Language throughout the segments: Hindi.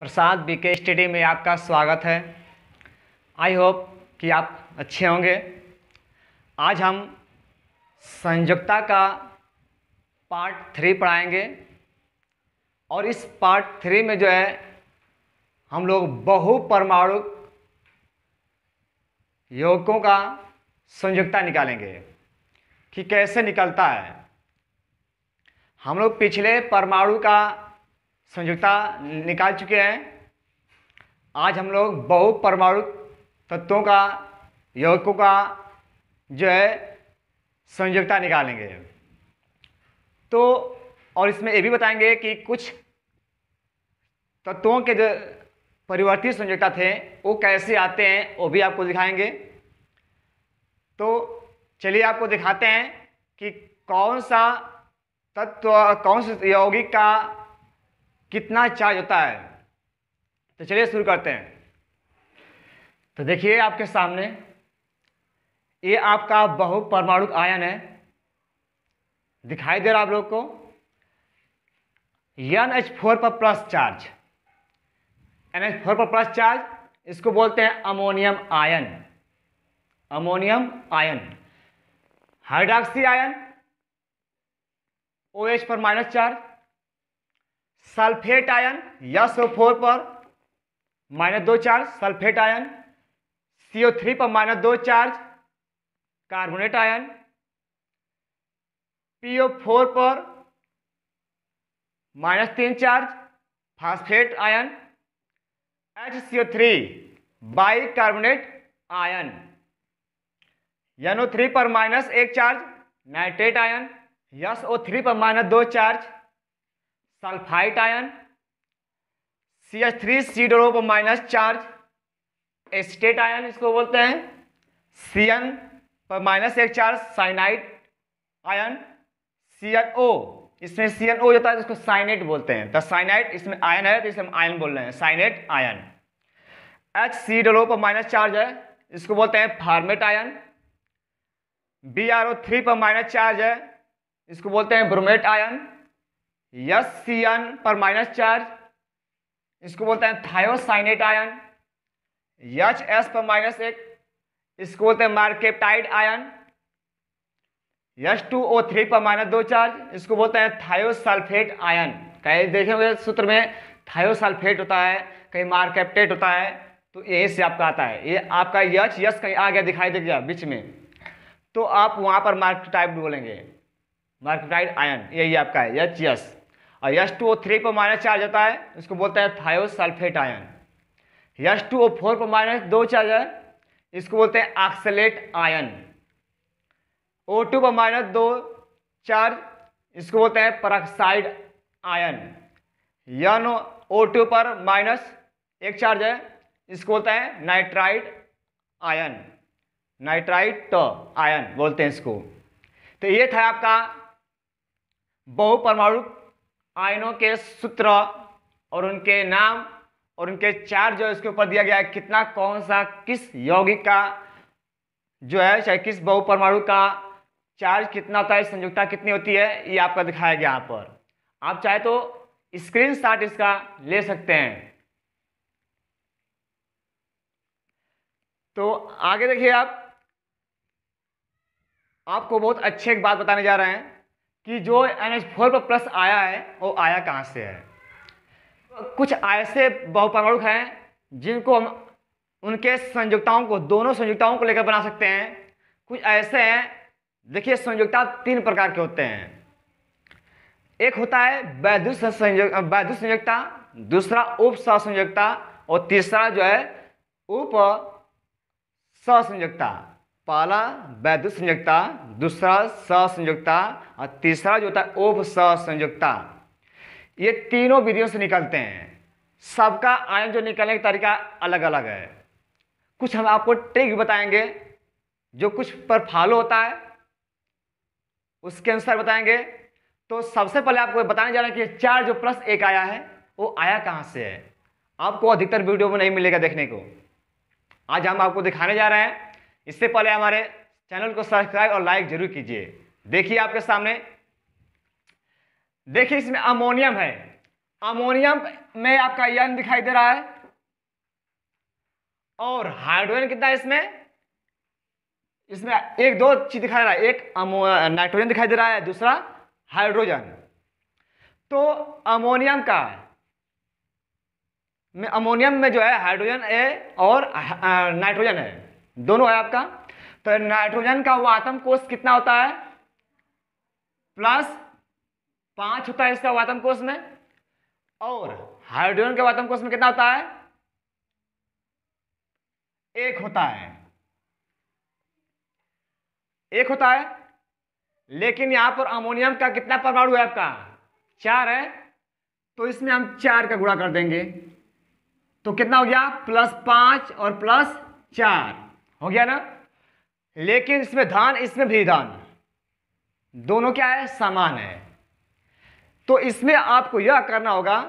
प्रसाद बीके स्टडी में आपका स्वागत है। आई होप कि आप अच्छे होंगे। आज हम संयोजकता का पार्ट 3 पढ़ाएंगे और इस पार्ट 3 में जो है हम लोग बहुपरमाणु यौगिकों का संयोजकता निकालेंगे कि कैसे निकलता है। हम लोग पिछले परमाणु का संयोजकता निकाल चुके हैं। आज हम लोग बहुपरमाणु तत्वों का यौगिकों का जो है संयोजकता निकालेंगे। तो और इसमें ये भी बताएंगे कि कुछ तत्वों के जो परिवर्तित संयोजकता थे वो कैसे आते हैं, वो भी आपको दिखाएंगे। तो चलिए आपको दिखाते हैं कि कौन सा तत्व, कौन से यौगिक का कितना चार्ज होता है। तो चलिए शुरू करते हैं। तो देखिए आपके सामने ये आपका बहुपरमाणु आयन है, दिखाई दे रहा आप लोग को। NH4 पर प्लस चार्ज, NH4 पर प्लस चार्ज, इसको बोलते हैं ammonium ion. Ammonium ion. Hydroxy ion OH पर minus charge. Sulphate ion SO4 पर -2 चार्ज, सल्फेट आयन। CO3 पर -2 चार्ज, कार्बोनेट आयन। PO4 पर -3 charge, phosphate ion. HCO3 bicarbonate ion. NO3 पर -1 चार्ज, नाइट्रेट आयन। SO3 पर -2 चार्ज, सल्फाइट आयन। CH3COO पर माइनस चार्ज, एसीटेट आयन इसको बोलते हैं। CN पर -1 चार्ज, साइनाइड आयन। CNO, इसमें CNO होता है इसको साइनेट बोलते हैं। तो साइनाइड इसमें आयन है तो इसे हम आयन बोल रहे हैं, साइनेट आयन। HCOO पर माइनस चार्ज है, इसको बोलते हैं फॉर्मेट आयन। BRO3 पर माइनस चार्ज है, इसको बोलते हैं ब्रोमेट आयन। SCN पर माइनस चार्ज, इसको बोलते हैं थायोसाइनेट आयन। HS पर -1, इसको बोलते हैं मार्केप्टाइड आयन। H2O3 पर -2 चार्ज, इसको बोलते हैं थायोसल्फेट आयन। कहीं देखेंगे सूत्र में थायोसल्फेट होता है, कहीं मार्केप्टेट होता है, तो यही से आपका आता है। ये आपका यस कहीं आ गया, दिखाई दे गया बीच में, तो आप वहां पर मार्केप्टाइड बोलेंगे, मार्केप्टाइड आयन, यही आपका है HS। और H2O3 पर माइनस चार्ज होता है, इसको बोलते हैं थायोसल्फेट आयन। H2O4 पर -2 चार्ज है, इसको बोलते हैं ऑक्सलेट आयन। O2 पर -2 चार्ज, इसको बोलते हैं परऑक्साइड आयन। NO2 पर -1 चार्ज है, इसको बोलते हैं नाइट्राइट आयन, नाइट्राइट आयन बोलते हैं इसको। तो ये था आपका बहुपरमाणु आयनों के सूत्र और उनके नाम और उनके चार्ज जो इसके ऊपर दिया गया है, कितना कौन सा किस यौगिक का जो है, चाहे किस बहुपरमाणु का चार्ज कितना होता है, संयोजकता कितनी होती है, ये आपका दिखाया गया यहाँ पर। आप चाहे तो स्क्रीनशॉट इसका ले सकते हैं। तो आगे देखिए, आपको बहुत अच्छी एक बात बताने जा रहे हैं कि जो NH4 पर प्लस आया है वो आया कहाँ से है। कुछ ऐसे बहुपरमाणु हैं जिनको हम उनके संयोजकताओं को, दोनों संयोजकताओं को लेकर बना सकते हैं। कुछ ऐसे हैं, देखिए संयोजकता 3 प्रकार के होते हैं। एक होता है वैद्युत संयोजकता, दूसरा उप सहसंयोजकता और तीसरा जो है उप सहसंयोजकता। पहला वैद्युत संयोजकता, दूसरा सहसंयोजकता और तीसरा जो होता है उप सहसंयोजकता। ये तीनों विधियों से निकलते हैं। सबका आयन जो निकलने का तरीका अलग अलग है। कुछ हम आपको ट्रिक बताएंगे जो कुछ पर फॉलो होता है, उसके अनुसार बताएंगे। तो सबसे पहले आपको बताने जा रहे हैं कि 4 जो +1 आया है वो आया कहाँ से है। आपको अधिकतर वीडियो में नहीं मिलेगा देखने को, आज हम आपको दिखाने जा रहे हैं। इससे पहले हमारे चैनल को सब्सक्राइब और लाइक जरूर कीजिए। देखिए आपके सामने, देखिए इसमें अमोनियम है। अमोनियम में आपका N दिखाई दे रहा है और हाइड्रोजन कितना है इसमें, इसमें एक दो चीज दिखाई दे रहा है, एक नाइट्रोजन दिखाई दे रहा है, दूसरा हाइड्रोजन। तो अमोनियम में जो है हाइड्रोजन है और नाइट्रोजन है, दोनों है आपका। तो नाइट्रोजन का वो आत्म कोष कितना होता है, +5 होता है इसका आत्म कोष में, और हाइड्रोजन के आत्म कोष में कितना होता है, 1 होता है, 1 होता है। लेकिन यहां पर अमोनियम का कितना परमाणु है आपका, 4 है, तो इसमें हम 4 का गुणा कर देंगे, तो कितना हो गया, +5 और +4 हो गया ना। लेकिन इसमें धान, इसमें भी धान, दोनों क्या है, समान है। तो इसमें आपको यह करना होगा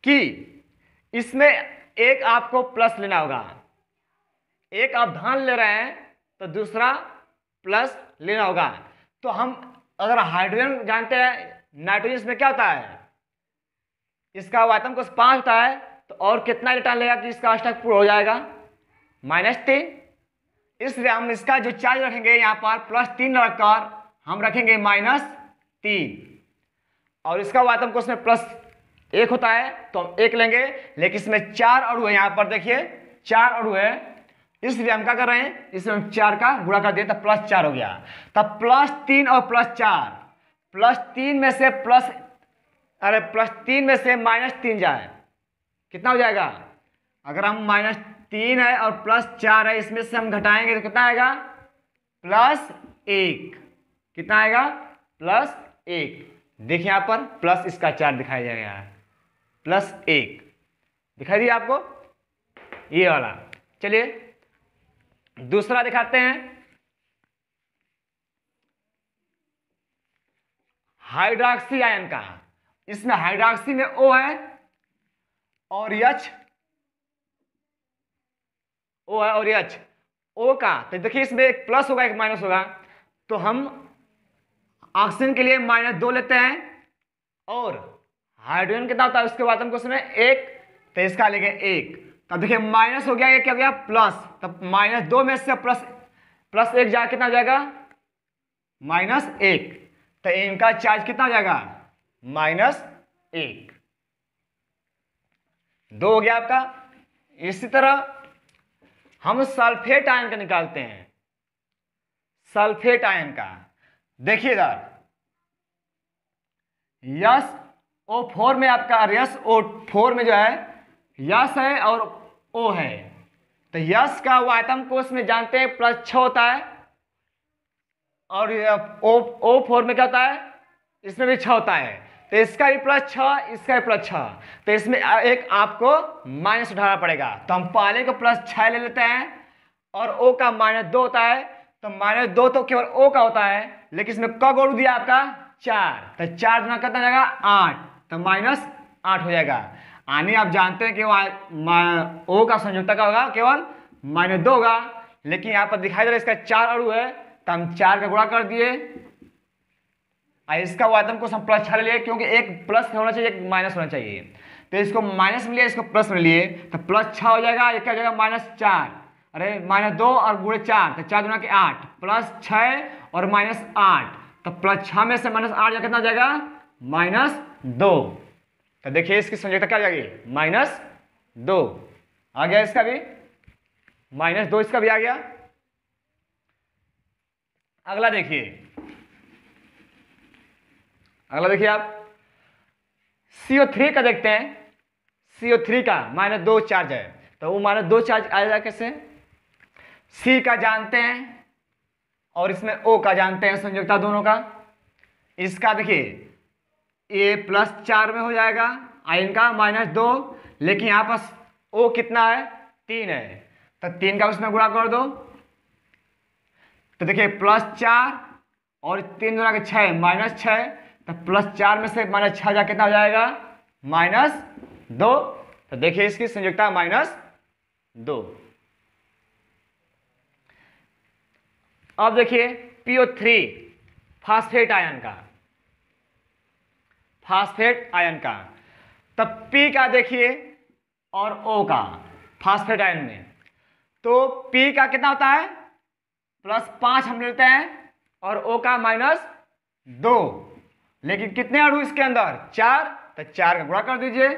कि इसमें एक आपको प्लस लेना होगा, एक आप धान ले रहे हैं तो दूसरा प्लस लेना होगा। तो हम अगर हाइड्रोजन जानते हैं, नाइट्रोजन इसमें क्या होता है, इसका आत्म कोष 5 होता है, तो और कितना इलेक्ट्रॉन लेगा कि इसका अष्टक पूर्ण हो जाएगा, -3। इसलिए हम इसका जो चार्ज रखेंगे यहाँ पर +3 रखकर हम रखेंगे -3, और इसका आत्म कोष में +1 होता है तो हम 1 लेंगे। लेकिन इसमें 4 अणु है, यहाँ पर देखिए 4 अणु है, इसलिए हम क्या कर रहे हैं, इसमें हम 4 का गुणा कर दिए तो +4 हो गया। तब +3 और +4, +3 में से +3 में से -3 जाए, कितना हो जाएगा, अगर हम -3 है और +4 है, इसमें से हम घटाएंगे तो कितना आएगा, +1। कितना आएगा, +1। देखिए यहां पर प्लस इसका 4 दिखाई जाएगा, +1 दिखाई दिया आपको, ये वाला। चलिए दूसरा दिखाते हैं, हाइड्रोक्सी आयन का। इसमें हाइड्रोक्सी में O है और H, O है और H, O का तो देखिए इसमें एक प्लस होगा एक माइनस होगा, तो हम ऑक्सीजन के लिए -2 लेते हैं, और हाइड्रोजन कितना होता है उसके आत्म कोष में 1, तो इसका लेंगे 1। तब देखिए माइनस हो गया, ये क्या हो गया, प्लस, तब -2 में से +1 जा कितना हो जाएगा, -1। तो इनका चार्ज कितना हो जाएगा, -1, 2 हो गया आपका। इसी तरह हम सल्फेट आयन का निकालते हैं, सल्फेट आयन का देखिए इधर, SO4 में आपका, SO4 में जो है यस है और O है, तो यस का वो आत्म कोष में जानते हैं +6 होता है, और O4 में क्या होता है, इसमें भी 6 होता है, तो इसका भी +6, इसका भी +6, तो इसमें एक आपको माइनस उठाना पड़ेगा। तो हम पहले को +6 ले लेते हैं, और O का -2 होता है, तो -2 तो केवल O का होता है, लेकिन इसमें क गुण दिया आपका 4, तो 4 गुना कितना जाएगा, 8, तो -8 हो जाएगा। यानी आप जानते हैं कि O का संयुक्ता का होगा केवल -2 होगा, लेकिन यहाँ पर दिखाई दे रहा है इसका 4 अणु है, तो हम 4 का गुणा कर दिए, और इसका आत्म को हम +6 ले लिए, क्योंकि एक प्लस होना चाहिए एक माइनस होना चाहिए, तो इसको माइनस में लिए, इसको प्लस में लिए, तो +6 हो जाएगा, एक क्या हो जाएगा, -4, अरे -2 और गुणे 4, तो 4 गुना के 8, +6 और -8, तो +6 में से -8 जा कितना हो जाएगा, -2। तो देखिए इसकी संयोजकता क्या आ जाएगी, -2 आ गया, इसका भी -2, इसका भी आ गया। अगला देखिए, अगला देखिए आप CO3 का देखते हैं। CO3 का -2 चार्ज है, तो वो -2 चार्ज आएगा कैसे, C का जानते हैं और इसमें O का जानते हैं, संयोजकता दोनों का। इसका देखिए A +4 में हो जाएगा, आयन का -2, लेकिन यहाँ पर O कितना है, 3 है, तो 3 का उसमें गुणा कर दो, तो देखिए +4 और 3 गुना के 6, -6, तो +4 में से -6 जा कितना हो जाएगा, -2, तो देखिए इसकी संयोजकता -2। अब देखिए PO3 फास्फेट आयन का, फास्फेट आयन का, तब P का देखिए और O का फास्फेट आयन में, तो P का कितना होता है +5 हम लेते हैं और O का -2, लेकिन कितने अणु इसके अंदर 4, तो 4 का गुणा कर दीजिए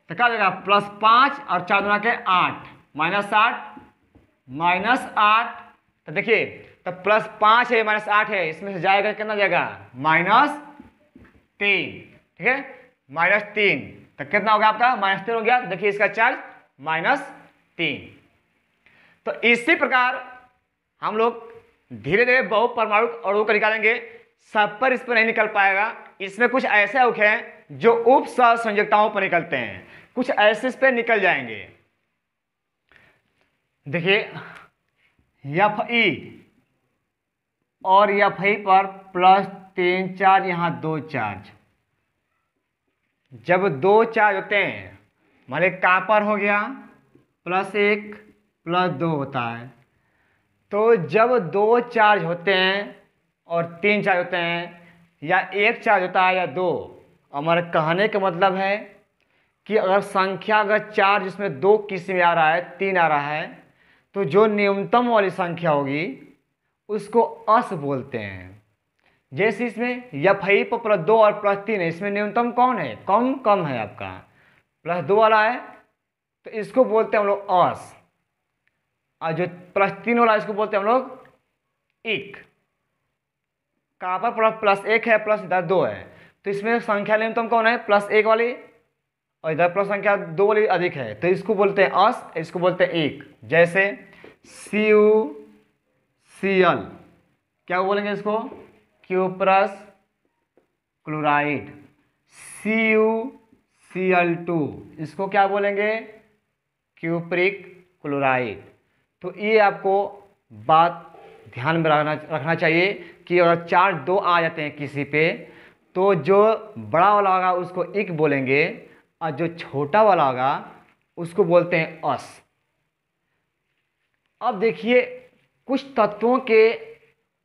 तो क्या देगा +5 और 4 गुणा के 8 -8 तो देखिए तब +5 है -8 है, इसमें से जाएगा कितना जाएगा -3, ठीक है -3, तो कितना हो गया आपका -3 हो गया। तो देखिए इसका चार्ज -3। तो इसी प्रकार हम लोग धीरे धीरे बहुपरमाणु अणु को निकालेंगे, सब पर इस पर नहीं निकल पाएगा। इसमें कुछ ऐसे अणु हैं जो उप सहसंयोजकताओं पर निकलते हैं, कुछ ऐसे इस पर निकल जाएंगे। देखिए Fe और Fe पर +3 चार्ज, यहाँ 2 चार्ज। जब 2 चार्ज होते हैं मान लीजिए कॉपर हो गया +1 +2 होता है, तो जब 2 चार्ज होते हैं और 3 चार्ज होते हैं या 1 चार्ज होता है या 2, हमारे कहने का मतलब है कि अगर संख्या अगर चार्ज इसमें 2 किसी में आ रहा है 3 आ रहा है, तो जो न्यूनतम वाली संख्या होगी उसको अस बोलते हैं। जैसे इसमें Fe पर +2 और +3 है, इसमें न्यूनतम कौन है कम है आपका +2 वाला है, तो इसको बोलते हैं हम लोग अस, और जो +3 वाला इसको बोलते हैं हम लोग इक। कॉपर पर +1 है प्लस इधर 2 है, तो इसमें संख्या न्यूनतम कौन है +1 वाली, और इधर प्लस संख्या 2 वाली अधिक है, तो इसको बोलते हैं अस, इसको बोलते हैं इक। जैसे CuCl क्या बोलेंगे इसको क्यूप्रस क्लोराइड, CuCl2 इसको क्या बोलेंगे क्यूप्रिक क्लोराइड। तो ये आपको बात ध्यान में रखना चाहिए कि अगर चार्ज 2 आ जाते हैं किसी पे, तो जो बड़ा वाला होगा उसको इक बोलेंगे और जो छोटा वाला होगा उसको बोलते हैं अस। अब देखिए कुछ तत्वों के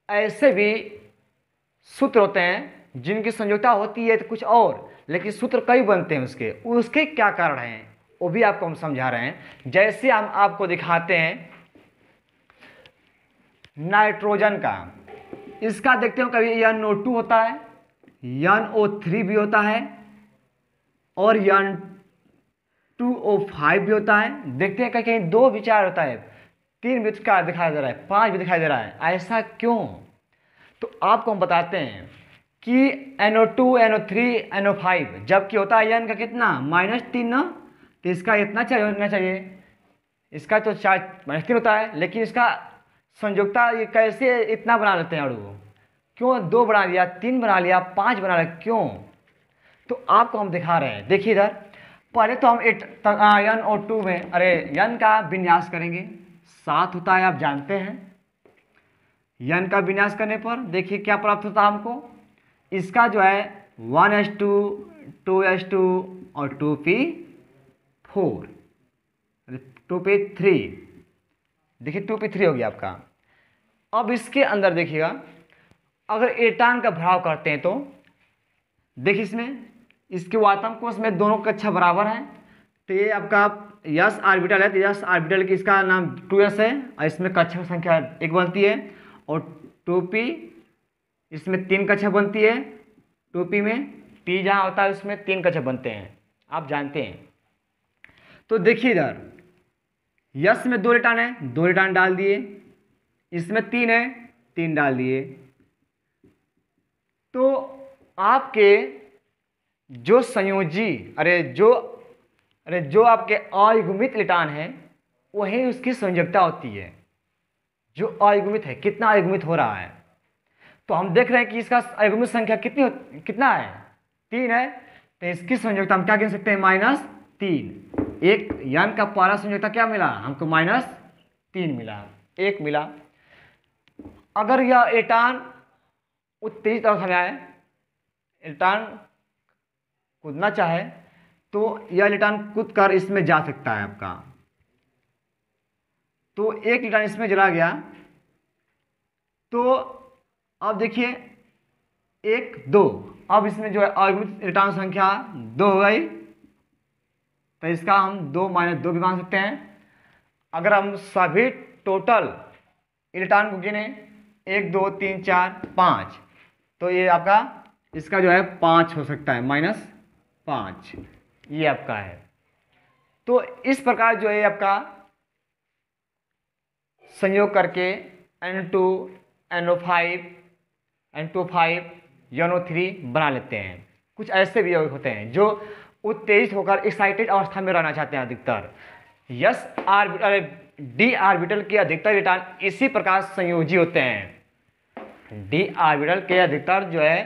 ऐसे भी सूत्र होते हैं जिनकी संयोजकता होती है तो कुछ और, लेकिन सूत्र कई बनते हैं उसके क्या कारण हैं वो भी आपको हम समझा रहे हैं। जैसे हम आपको दिखाते हैं नाइट्रोजन का, इसका देखते हो कभी NO2 होता है, NO3 भी होता है और N2O5 भी होता है। देखते हैं कहीं 2 विचार होता है, 3 भी दिखाई दे रहा है, 5 भी दिखाई दे रहा है, ऐसा क्यों? तो आपको हम बताते हैं कि NO2 NO3 NO5 जबकि होता है N का कितना -3 ना, तो इसका इतना चाहिए होना चाहिए, इसका तो चार्ज -3 होता है, लेकिन इसका संयोजकता ये कैसे इतना बना लेते हैं अणु, क्यों 2 बना लिया 3 बना लिया 5 बना लिया क्यों? तो आपको हम दिखा रहे हैं। देखिए इधर पहले तो हम NO2 में N का विन्यास करेंगे, 7 होता है आप जानते हैं। N का विन्यास करने पर देखिए क्या प्राप्त होता है हमको, इसका जो है 1s2 2s2 और 2p4 2p3, देखिए 2p3 हो गया आपका। अब इसके अंदर देखिएगा अगर एटान का भराव करते हैं तो देखिए इसमें इसके वातम कोष में दोनों कक्षा बराबर हैं, तो ये आपका यस ऑर्बिटल है, तो यस ऑर्बिटल की इसका नाम 2s है और इसमें कक्षा संख्या 1 बनती है, और 2p इसमें 3 कक्षा बनती है, 2p में p जहाँ होता है उसमें 3 कक्षा बनते हैं, आप जानते हैं। तो देखिए इधर यस में 2 इलेक्ट्रॉन है, 2 इलेक्ट्रॉन डाल दिए, इसमें 3 है 3 डाल दिए। तो आपके जो संयोजी जो आपके अयुग्मित इलेक्ट्रॉन है वही उसकी संयोजकता होती है। जो अयुग्मित है कितना अयुग्मित हो रहा है, तो हम देख रहे हैं कि इसका अयुग्मित संख्या कितना है 3 है, तो इसकी संयोजकता हम क्या कह सकते हैं -3। एक N का पहला संयोजकता क्या मिला हमको -3 मिला, 1 मिला। अगर यह एटान उत्तेजित अवस्था में आए, इलेक्ट्रॉन कूदना चाहे तो यह इलेक्ट्रॉन कूद कर इसमें जा सकता है आपका। तो एक इलेक्ट्रॉन इसमें चला गया, तो अब देखिए 1 2, अब इसमें जो है अयुग्मित इलेक्ट्रॉन संख्या 2 हो गई, तो इसका हम 2 - 2 भी मान सकते हैं। अगर हम सभी टोटल इलेक्ट्रॉन को गिने 1 2 3 4 5, तो ये आपका इसका जो है 5 हो सकता है, -5 ये आपका है। तो इस प्रकार जो है आपका संयोग करके N2 NO5 N25 NO3 बना लेते हैं। कुछ ऐसे भी यौगिक होते हैं जो उत्तेजित होकर एक्साइटेड अवस्था में रहना चाहते हैं अधिकतर। डी ऑर्बिटल के अधिकतर इलेक्ट्रॉन इसी प्रकार संयोजी होते हैं। डी ऑर्बिटल के अधिकतर जो है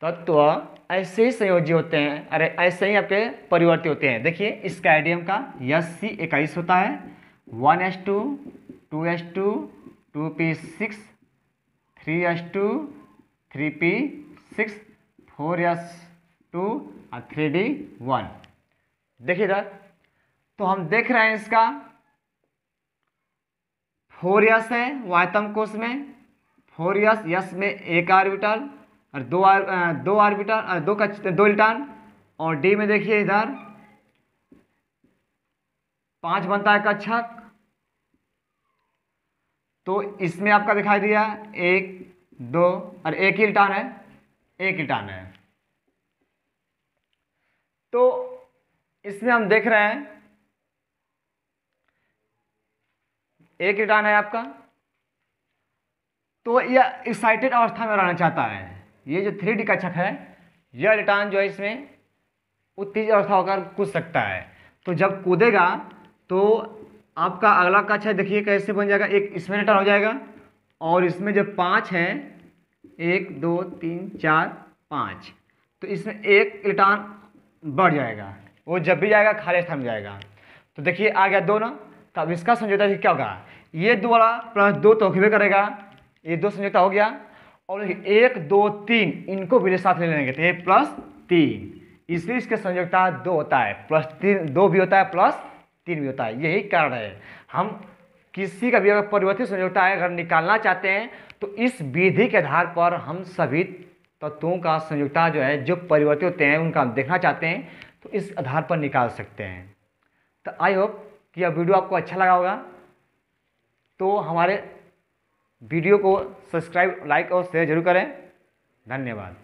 तत्व ऐसे ही संयोजी होते हैं, अरे ऐसे ही आपके परिवर्ती होते हैं। देखिए इस कैडमियम का Sc21 होता है, 1s2 2s2 2p6 3s2 3p6 4s2 और 3d1। देखिए इधर तो हम देख रहे हैं इसका 4s है वायतम कोश में, 4s में एक ऑर्बिटल और दो ऑर्बिटल और दो इलेक्ट्रॉन, और डी में देखिए इधर 5 बनता है कक्षक। तो इसमें आपका दिखाई दिया 1 2 और एक ही इलेक्ट्रॉन है, एक इलेक्ट्रॉन है। तो इसमें हम देख रहे हैं एक इलेक्ट्रॉन है आपका, तो यह एक्साइटेड अवस्था में रहना चाहता है। ये जो 3D कक्षक है, यह इलेक्ट्रॉन जो है इसमें उत्तेजित अवस्था होकर कूद सकता है। तो जब कूदेगा तो आपका अगला कक्ष है, देखिए कैसे बन जाएगा, एक इसमें इलेक्ट्रॉन हो जाएगा और इसमें जो 5 है 1 2 3 4 5, तो इसमें एक इलेक्ट्रॉन बढ़ जाएगा, वो जब भी जाएगा खाली स्थान में जाएगा। तो देखिए आ गया 2 ना, तो अब इसका समझौता क्या होगा, ये 2 वाला +2 तो होबे करेगा, ये 2 समझौता हो गया। और 1 2 3 इनको भी साथ ले लेंगे तो ये +3, इसलिए इसके संयोजकता 2 होता है, +3 2 भी होता है +3 भी होता है। यही कारण है हम किसी का भी अगर परिवर्तित संयोजकता है अगर निकालना चाहते हैं तो इस विधि के आधार पर हम सभी तत्वों का संयोजकता जो है जो परिवर्तित होते हैं उनका हम देखना चाहते हैं तो इस आधार पर निकाल सकते हैं। तो आई होप कि यह वीडियो आपको अच्छा लगा होगा। तो हमारे वीडियो को सब्सक्राइब लाइक और शेयर जरूर करें। धन्यवाद।